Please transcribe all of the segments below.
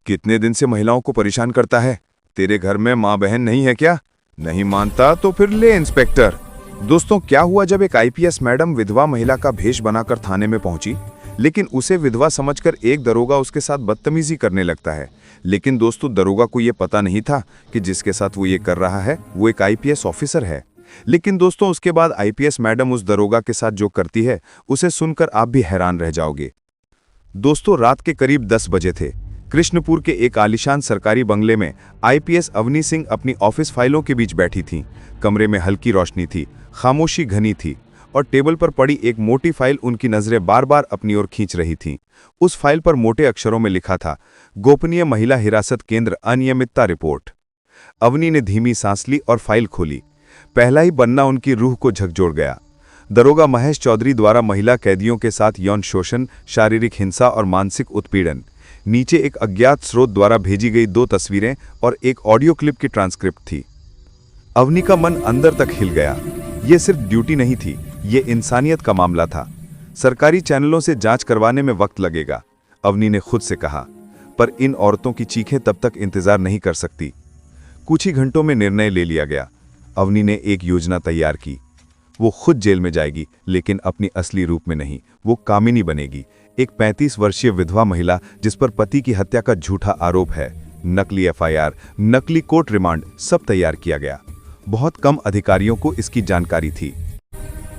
कितने दिन से महिलाओं को परेशान करता है? तेरे घर में माँ बहन नहीं है क्या? नहीं मानता तो फिर ले इंस्पेक्टर। दोस्तों, क्या हुआ जब एक आईपीएस मैडम विधवा महिला का भेष बनाकर थाने में पहुंची, लेकिन उसे विधवा समझकर एक दरोगा उसके साथ बदतमीजी करने लगता है। लेकिन दोस्तों, दरोगा को यह पता नहीं था कि जिसके साथ वो ये कर रहा है वो एक आईपीएस ऑफिसर है। लेकिन दोस्तों, उसके बाद आईपीएस मैडम उस दरोगा के साथ जो करती है उसे सुनकर आप भी हैरान रह जाओगे। दोस्तों, रात के करीब 10 बजे थे। कृष्णपुर के एक आलीशान सरकारी बंगले में आईपीएस अवनी सिंह अपनी ऑफिस फाइलों के बीच बैठी थीं। कमरे में हल्की रोशनी थी, खामोशी घनी थी और टेबल पर पड़ी एक मोटी फाइल उनकी नजरें बार बार अपनी ओर खींच रही थीं। उस फाइल पर मोटे अक्षरों में लिखा था, गोपनीय महिला हिरासत केंद्र अनियमितता रिपोर्ट। अवनी ने धीमी सांस ली और फाइल खोली। पहला ही पन्ना उनकी रूह को झकझोर गया। दरोगा महेश चौधरी द्वारा महिला कैदियों के साथ यौन शोषण, शारीरिक हिंसा और मानसिक उत्पीड़न। नीचे एक अज्ञात स्रोत द्वारा भेजी गई 2 तस्वीरें और एक ऑडियो क्लिप की ट्रांसक्रिप्ट थी। अवनी का मन अंदर तक हिल गया। यह सिर्फ ड्यूटी नहीं थी, ये इंसानियत का मामला था। सरकारी चैनलों से जांच करवाने में वक्त लगेगा, अवनी ने खुद से कहा, पर इन औरतों की चीखें तब तक इंतजार नहीं कर सकती। कुछ ही घंटों में निर्णय ले लिया गया। अवनी ने एक योजना तैयार की। वो खुद जेल में जाएगी, लेकिन अपनी असली रूप में नहीं। वो कामिनी बनेगी, एक 35 वर्षीय विधवा महिला जिस पर पति की हत्या का झूठा आरोप है। नकली एफआईआर, नकली कोर्ट रिमांड, सब तैयार किया गया। बहुत कम अधिकारियों को इसकी जानकारी थी।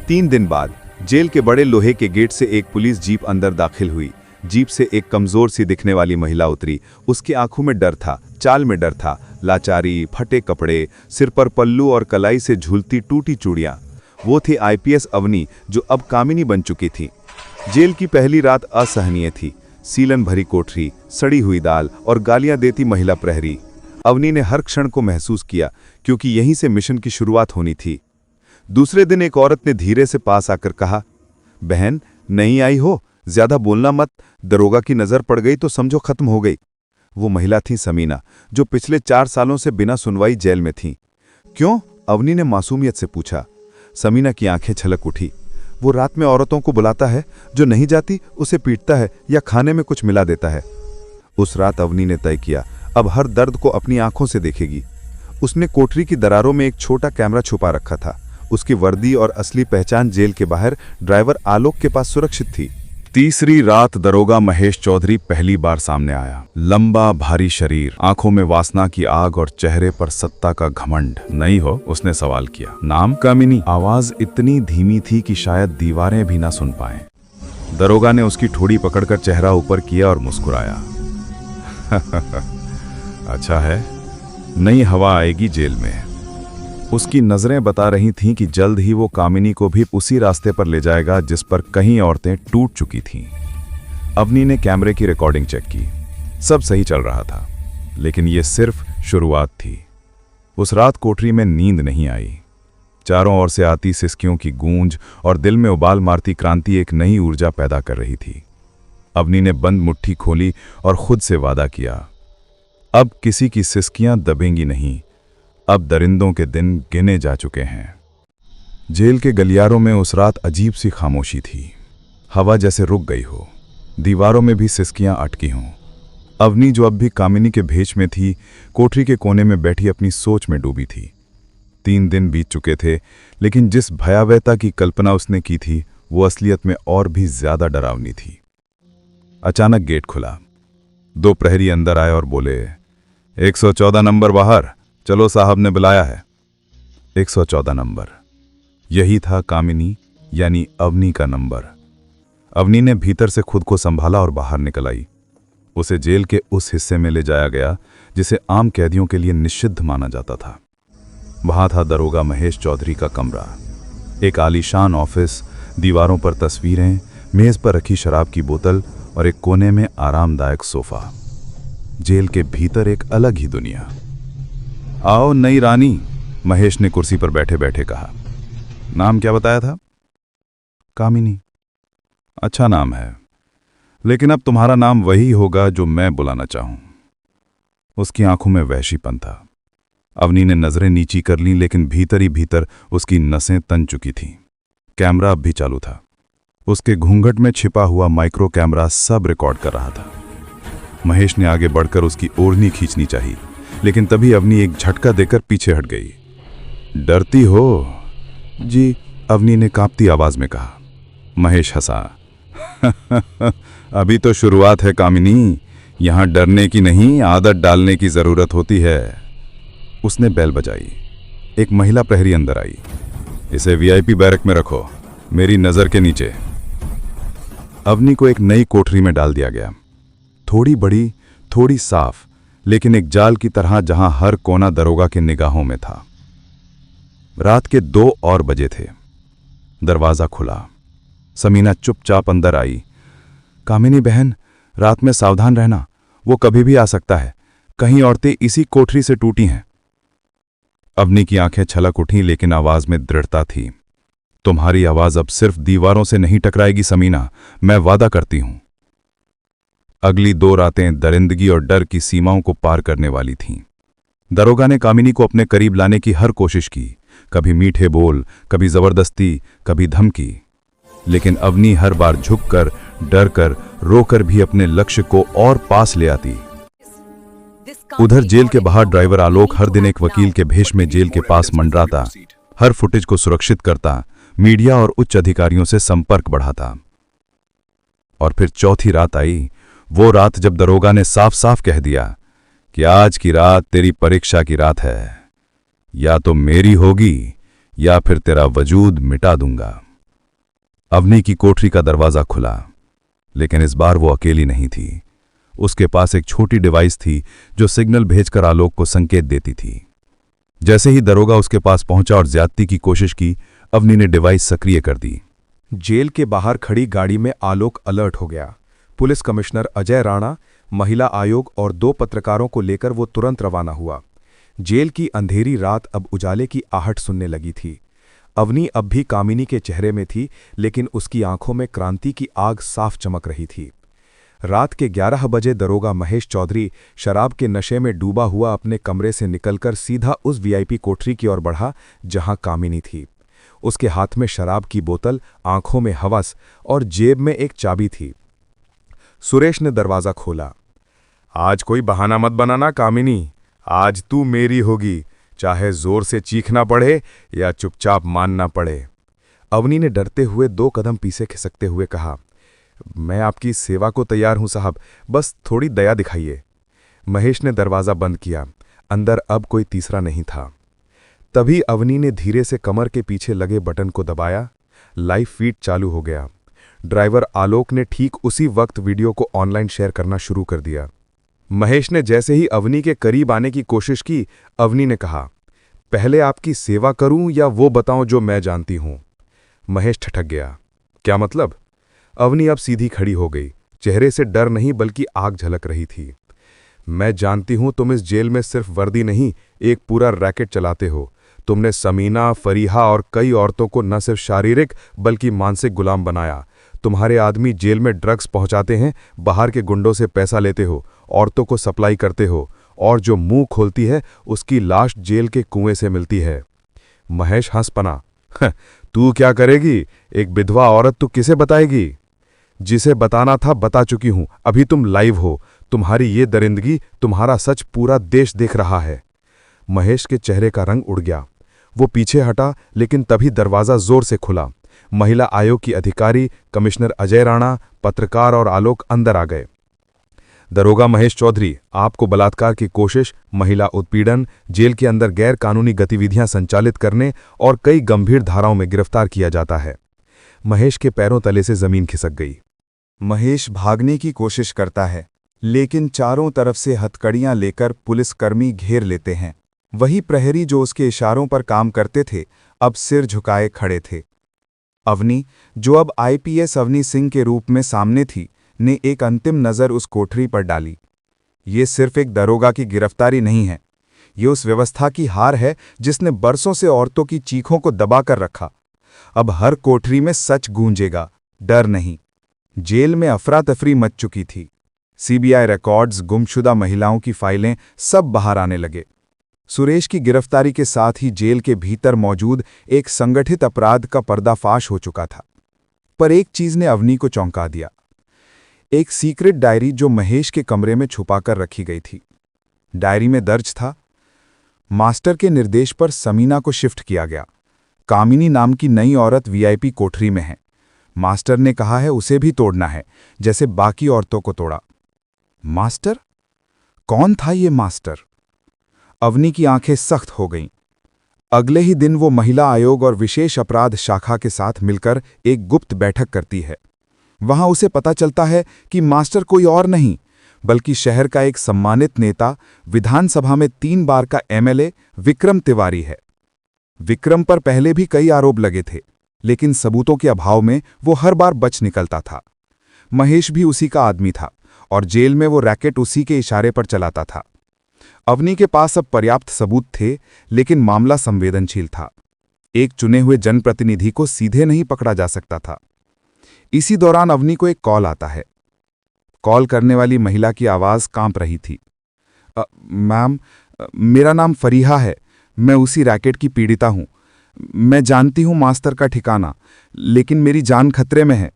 3 दिन बाद जेल के बड़े लोहे के गेट से एक पुलिस जीप अंदर दाखिल हुई। जीप से एक कमजोर सी दिखने वाली महिला उतरी। उसकी आंखों में डर था, चाल में डर था, लाचारी, फटे कपड़े, सिर पर पल्लू और कलाई से झूलती टूटी चूड़ियां। वो थी आईपीएस अवनी, जो अब कामिनी बन चुकी थी। जेल की पहली रात असहनीय थी। सीलन भरी कोठरी, सड़ी हुई दाल और गालियां देती महिला प्रहरी। अवनी ने हर क्षण को महसूस किया, क्योंकि यहीं से मिशन की शुरुआत होनी थी। दूसरे दिन एक औरत ने धीरे से पास आकर कहा, बहन, नहीं आई हो? ज्यादा बोलना मत, दरोगा की नजर पड़ गई तो समझो खत्म हो गई। वो महिला थी समीना, जो पिछले 4 सालों से बिना सुनवाई जेल में थी। क्यों? अवनी ने मासूमियत से पूछा। समीना की आंखें छलक उठी। वो रात में औरतों को बुलाता है, जो नहीं जाती उसे पीटता है या खाने में कुछ मिला देता है। उस रात अवनी ने तय किया, अब हर दर्द को अपनी आंखों से देखेगी। उसने कोठरी की दरारों में एक छोटा कैमरा छुपा रखा था। उसकी वर्दी और असली पहचान जेल के बाहर ड्राइवर आलोक के पास सुरक्षित थी। तीसरी रात दरोगा महेश चौधरी पहली बार सामने आया। लंबा भारी शरीर, आंखों में वासना की आग और चेहरे पर सत्ता का घमंड। नहीं हो? उसने सवाल किया। नाम? कामिनी। आवाज इतनी धीमी थी कि शायद दीवारें भी ना सुन पाएं। दरोगा ने उसकी ठोड़ी पकड़कर चेहरा ऊपर किया और मुस्कुराया। अच्छा है, नई हवा आएगी जेल में। उसकी नजरें बता रही थीं कि जल्द ही वो कामिनी को भी उसी रास्ते पर ले जाएगा जिस पर कई औरतें टूट चुकी थीं। अवनी ने कैमरे की रिकॉर्डिंग चेक की। सब सही चल रहा था, लेकिन ये सिर्फ शुरुआत थी। उस रात कोठरी में नींद नहीं आई। चारों ओर से आती सिसकियों की गूंज और दिल में उबाल मारती क्रांति एक नई ऊर्जा पैदा कर रही थी। अवनी ने बंद मुट्ठी खोली और खुद से वादा किया, अब किसी की सिसकियां दबेंगी नहीं। अब दरिंदों के दिन गिने जा चुके हैं। जेल के गलियारों में उस रात अजीब सी खामोशी थी। हवा जैसे रुक गई हो, दीवारों में भी सिसकियां अटकी हों। अवनी, जो अब भी कामिनी के भेष में थी, कोठरी के कोने में बैठी अपनी सोच में डूबी थी। 3 दिन बीत चुके थे, लेकिन जिस भयावहता की कल्पना उसने की थी वो असलियत में और भी ज्यादा डरावनी थी। अचानक गेट खुला। 2 प्रहरी अंदर आए और बोले, 114 नंबर बाहर, चलो साहब ने बुलाया है। 114 नंबर, यही था कामिनी यानी अवनी का नंबर। अवनी ने भीतर से खुद को संभाला और बाहर निकल आई। उसे जेल के उस हिस्से में ले जाया गया जिसे आम कैदियों के लिए निषिद्ध माना जाता था। वहां था दरोगा महेश चौधरी का कमरा। एक आलीशान ऑफिस, दीवारों पर तस्वीरें, मेज पर रखी शराब की बोतल और एक कोने में आरामदायक सोफा। जेल के भीतर एक अलग ही दुनिया। आओ नई रानी, महेश ने कुर्सी पर बैठे बैठे कहा। नाम क्या बताया था? कामिनी। अच्छा नाम है, लेकिन अब तुम्हारा नाम वही होगा जो मैं बुलाना चाहूं। उसकी आंखों में वहशीपन था। अवनी ने नजरें नीची कर लीं, लेकिन भीतर ही भीतर उसकी नसें तन चुकी थीं। कैमरा अब भी चालू था। उसके घूंघट में छिपा हुआ माइक्रो कैमरा सब रिकॉर्ड कर रहा था। महेश ने आगे बढ़कर उसकी ओढ़नी खींचनी चाहिए, लेकिन तभी अवनी एक झटका देकर पीछे हट गई। डरती हो? जी, अवनी ने कांपती आवाज में कहा। महेश हंसा। अभी तो शुरुआत है कामिनी, यहां डरने की नहीं, आदत डालने की जरूरत होती है। उसने बेल बजाई। एक महिला प्रहरी अंदर आई। इसे वीआईपी बैरक में रखो, मेरी नजर के नीचे। अवनी को एक नई कोठरी में डाल दिया गया, थोड़ी बड़ी, थोड़ी साफ, लेकिन एक जाल की तरह जहां हर कोना दरोगा के निगाहों में था। रात के 2 और बजे थे। दरवाजा खुला। समीना चुपचाप अंदर आई। कामिनी बहन, रात में सावधान रहना, वो कभी भी आ सकता है। कहीं औरतें इसी कोठरी से टूटी हैं। अवनी की आंखें छलक उठी, लेकिन आवाज में दृढ़ता थी। तुम्हारी आवाज अब सिर्फ दीवारों से नहीं टकराएगी समीना, मैं वादा करती हूं। अगली 2 रातें दरिंदगी और डर की सीमाओं को पार करने वाली थीं। दरोगा ने कामिनी को अपने करीब लाने की हर कोशिश की, कभी मीठे बोल, कभी जबरदस्ती, कभी धमकी, लेकिन अवनी हर बार झुककर, डरकर, रोकर भी अपने लक्ष्य को और पास ले आती। उधर जेल के बाहर ड्राइवर आलोक हर दिन एक वकील के भेष में जेल के पास मंडराता, हर फुटेज को सुरक्षित करता, मीडिया और उच्च अधिकारियों से संपर्क बढ़ाता। और फिर चौथी रात आई, वो रात जब दरोगा ने साफ साफ कह दिया कि आज की रात तेरी परीक्षा की रात है, या तो मेरी होगी या फिर तेरा वजूद मिटा दूंगा। अवनी की कोठरी का दरवाजा खुला, लेकिन इस बार वो अकेली नहीं थी। उसके पास एक छोटी डिवाइस थी जो सिग्नल भेजकर आलोक को संकेत देती थी। जैसे ही दरोगा उसके पास पहुंचा और ज्यादती की कोशिश की, अवनी ने डिवाइस सक्रिय कर दी। जेल के बाहर खड़ी गाड़ी में आलोक अलर्ट हो गया। पुलिस कमिश्नर अजय राणा, महिला आयोग और 2 पत्रकारों को लेकर वो तुरंत रवाना हुआ। जेल की अंधेरी रात अब उजाले की आहट सुनने लगी थी। अवनी अब भी कामिनी के चेहरे में थी, लेकिन उसकी आंखों में क्रांति की आग साफ चमक रही थी। रात के 11 बजे दरोगा महेश चौधरी शराब के नशे में डूबा हुआ अपने कमरे से निकलकर सीधा उस वीआईपी कोठरी की ओर बढ़ा जहां कामिनी थी। उसके हाथ में शराब की बोतल, आंखों में हवस और जेब में एक चाबी थी। सुरेश ने दरवाजा खोला। आज कोई बहाना मत बनाना कामिनी, आज तू मेरी होगी, चाहे जोर से चीखना पड़े या चुपचाप मानना पड़े। अवनी ने डरते हुए 2 कदम पीछे खिसकते हुए कहा, मैं आपकी सेवा को तैयार हूं साहब, बस थोड़ी दया दिखाइए। महेश ने दरवाजा बंद किया। अंदर अब कोई तीसरा नहीं था। तभी अवनी ने धीरे से कमर के पीछे लगे बटन को दबाया। लाइव फीड चालू हो गया। ड्राइवर आलोक ने ठीक उसी वक्त वीडियो को ऑनलाइन शेयर करना शुरू कर दिया। महेश ने जैसे ही अवनी के करीब आने की कोशिश की, अवनी ने कहा, पहले आपकी सेवा करूं या वो बताऊं जो मैं जानती हूं। महेश ठठक गया। क्या मतलब? अवनी अब सीधी खड़ी हो गई। चेहरे से डर नहीं बल्कि आग झलक रही थी। मैं जानती हूं तुम इस जेल में सिर्फ वर्दी नहीं, एक पूरा रैकेट चलाते हो। तुमने समीना, फरीहा और कई औरतों को न सिर्फ शारीरिक बल्कि मानसिक गुलाम बनाया। तुम्हारे आदमी जेल में ड्रग्स पहुंचाते हैं, बाहर के गुंडों से पैसा लेते हो, औरतों को सप्लाई करते हो, और जो मुंह खोलती है उसकी लाश जेल के कुएं से मिलती है। महेश हंस पना। तू क्या करेगी? एक विधवा औरत तू किसे बताएगी? जिसे बताना था बता चुकी हूं, अभी तुम लाइव हो। तुम्हारी ये दरिंदगी, तुम्हारा सच पूरा देश देख रहा है। महेश के चेहरे का रंग उड़ गया। वो पीछे हटा, लेकिन तभी दरवाजा जोर से खुला। महिला आयोग की अधिकारी, कमिश्नर अजय राणा, पत्रकार और आलोक अंदर आ गए। दरोगा महेश चौधरी, आपको बलात्कार की कोशिश, महिला उत्पीड़न, जेल के अंदर गैर कानूनी गतिविधियां संचालित करने और कई गंभीर धाराओं में गिरफ्तार किया जाता है। महेश के पैरों तले से जमीन खिसक गई। महेश भागने की कोशिश करता है, लेकिन चारों तरफ से हथकड़ियां लेकर पुलिसकर्मी घेर लेते हैं। वही प्रहरी जो उसके इशारों पर काम करते थे, अब सिर झुकाए खड़े थे। अवनी, जो अब आईपीएस अवनी सिंह के रूप में सामने थी, ने एक अंतिम नज़र उस कोठरी पर डाली। ये सिर्फ एक दरोगा की गिरफ्तारी नहीं है, ये उस व्यवस्था की हार है जिसने बरसों से औरतों की चीखों को दबाकर रखा। अब हर कोठरी में सच गूंजेगा, डर नहीं। जेल में अफरा तफरी मच चुकी थी। सीबीआई रिकॉर्ड्स, गुमशुदा महिलाओं की फाइलें सब बाहर आने लगे। सुरेश की गिरफ्तारी के साथ ही जेल के भीतर मौजूद एक संगठित अपराध का पर्दाफाश हो चुका था। पर एक चीज ने अवनी को चौंका दिया। एक सीक्रेट डायरी जो महेश के कमरे में छुपाकर रखी गई थी। डायरी में दर्ज था, मास्टर के निर्देश पर समीना को शिफ्ट किया गया। कामिनी नाम की नई औरत वीआईपी कोठरी में है। मास्टर ने कहा है उसे भी तोड़ना है, जैसे बाकी औरतों को तोड़ा। मास्टर? कौन था ये मास्टर? अवनी की आंखें सख्त हो गईं। अगले ही दिन वो महिला आयोग और विशेष अपराध शाखा के साथ मिलकर एक गुप्त बैठक करती है। वहां उसे पता चलता है कि मास्टर कोई और नहीं, बल्कि शहर का एक सम्मानित नेता, विधानसभा में 3 बार का एमएलए विक्रम तिवारी है। विक्रम पर पहले भी कई आरोप लगे थे, लेकिन सबूतों के अभाव में वो हर बार बच निकलता था। महेश भी उसी का आदमी था और जेल में वो रैकेट उसी के इशारे पर चलाता था। अवनी के पास अब पर्याप्त सबूत थे, लेकिन मामला संवेदनशील था। एक चुने हुए जनप्रतिनिधि को सीधे नहीं पकड़ा जा सकता था। इसी दौरान अवनी को एक कॉल आता है। कॉल करने वाली महिला की आवाज कांप रही थी। मैम, मेरा नाम फरीहा है। मैं उसी रैकेट की पीड़िता हूं। मैं जानती हूं मास्टर का ठिकाना, लेकिन मेरी जान खतरे में है।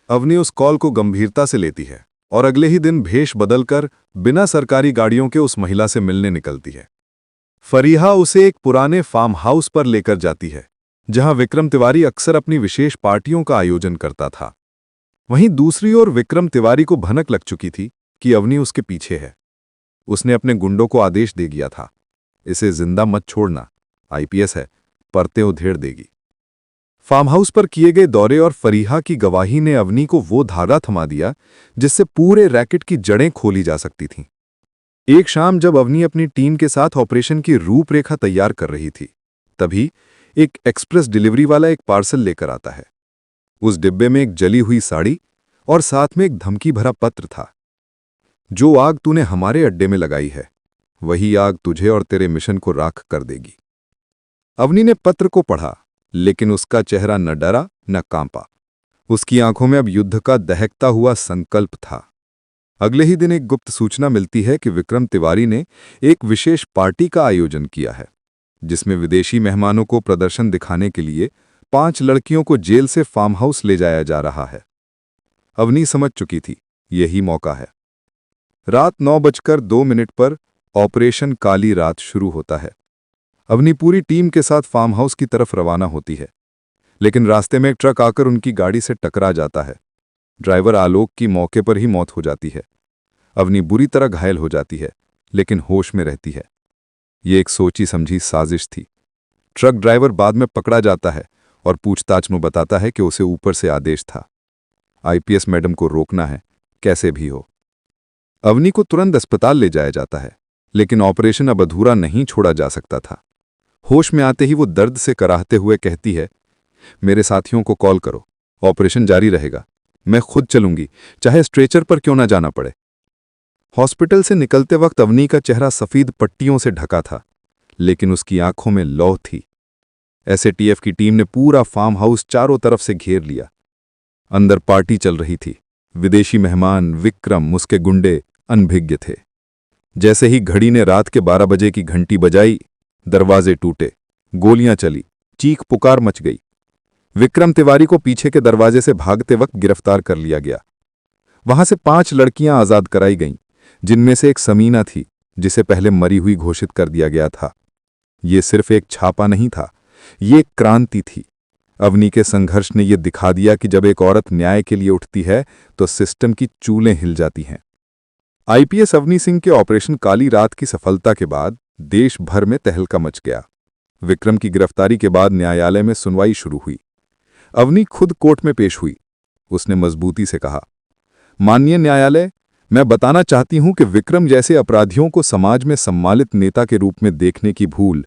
अवनी उस कॉल को गंभीरता से लेती है और अगले ही दिन भेष बदलकर बिना सरकारी गाड़ियों के उस महिला से मिलने निकलती है। फरीहा उसे एक पुराने फार्म हाउस पर लेकर जाती है, जहां विक्रम तिवारी अक्सर अपनी विशेष पार्टियों का आयोजन करता था। वहीं दूसरी ओर विक्रम तिवारी को भनक लग चुकी थी कि अवनी उसके पीछे है। उसने अपने गुंडों को आदेश दे दिया था, इसे जिंदा मत छोड़ना, आईपीएस है, परतें उधेड़ देगी। फार्म हाउस पर किए गए दौरे और फरीहा की गवाही ने अवनी को वो धागा थमा दिया जिससे पूरे रैकेट की जड़ें खोली जा सकती थीं। एक शाम जब अवनी अपनी टीम के साथ ऑपरेशन की रूपरेखा तैयार कर रही थी, तभी एक एक्सप्रेस डिलीवरी वाला एक पार्सल लेकर आता है। उस डिब्बे में एक जली हुई साड़ी और साथ में एक धमकी भरा पत्र था। जो आग तूने हमारे अड्डे में लगाई है, वही आग तुझे और तेरे मिशन को राख कर देगी। अवनी ने पत्र को पढ़ा, लेकिन उसका चेहरा न डरा न कांपा। उसकी आंखों में अब युद्ध का दहकता हुआ संकल्प था। अगले ही दिन एक गुप्त सूचना मिलती है कि विक्रम तिवारी ने एक विशेष पार्टी का आयोजन किया है, जिसमें विदेशी मेहमानों को प्रदर्शन दिखाने के लिए 5 लड़कियों को जेल से फार्म हाउस ले जाया जा रहा है। अवनी समझ चुकी थी, यही मौका है। रात 9:02 पर ऑपरेशन काली रात शुरू होता है। अवनी पूरी टीम के साथ फार्म हाउस की तरफ रवाना होती है, लेकिन रास्ते में एक ट्रक आकर उनकी गाड़ी से टकरा जाता है। ड्राइवर आलोक की मौके पर ही मौत हो जाती है। अवनी बुरी तरह घायल हो जाती है, लेकिन होश में रहती है। ये एक सोची समझी साजिश थी। ट्रक ड्राइवर बाद में पकड़ा जाता है और पूछताछ में बताता है कि उसे ऊपर से आदेश था, आईपीएस मैडम को रोकना है, कैसे भी हो। अवनी को तुरंत अस्पताल ले जाया जाता है, लेकिन ऑपरेशन अब अधूरा नहीं छोड़ा जा सकता था। होश में आते ही वो दर्द से कराहते हुए कहती है, मेरे साथियों को कॉल करो, ऑपरेशन जारी रहेगा, मैं खुद चलूंगी, चाहे स्ट्रेचर पर क्यों ना जाना पड़े। हॉस्पिटल से निकलते वक्त अवनी का चेहरा सफेद पट्टियों से ढका था, लेकिन उसकी आंखों में लौ थी। एसएटीएफ की टीम ने पूरा फार्म हाउस चारों तरफ से घेर लिया। अंदर पार्टी चल रही थी। विदेशी मेहमान, विक्रम, उसके गुंडे अनभिज्ञ थे। जैसे ही घड़ी ने रात के 12 बजे की घंटी बजाई, दरवाजे टूटे, गोलियां चली, चीख पुकार मच गई। विक्रम तिवारी को पीछे के दरवाजे से भागते वक्त गिरफ्तार कर लिया गया। वहां से 5 लड़कियां आजाद कराई गईं, जिनमें से एक समीना थी, जिसे पहले मरी हुई घोषित कर दिया गया था। ये सिर्फ एक छापा नहीं था, ये एक क्रांति थी। अवनी के संघर्ष ने यह दिखा दिया कि जब एक औरत न्याय के लिए उठती है तो सिस्टम की चूलें हिल जाती हैं। आईपीएस अवनी सिंह के ऑपरेशन काली रात की सफलता के बाद देश भर में तहलका मच गया। विक्रम की गिरफ्तारी के बाद न्यायालय में सुनवाई शुरू हुई। अवनी खुद कोर्ट में पेश हुई। उसने मजबूती से कहा, माननीय न्यायालय, मैं बताना चाहती हूं कि विक्रम जैसे अपराधियों को समाज में सम्मानित नेता के रूप में देखने की भूल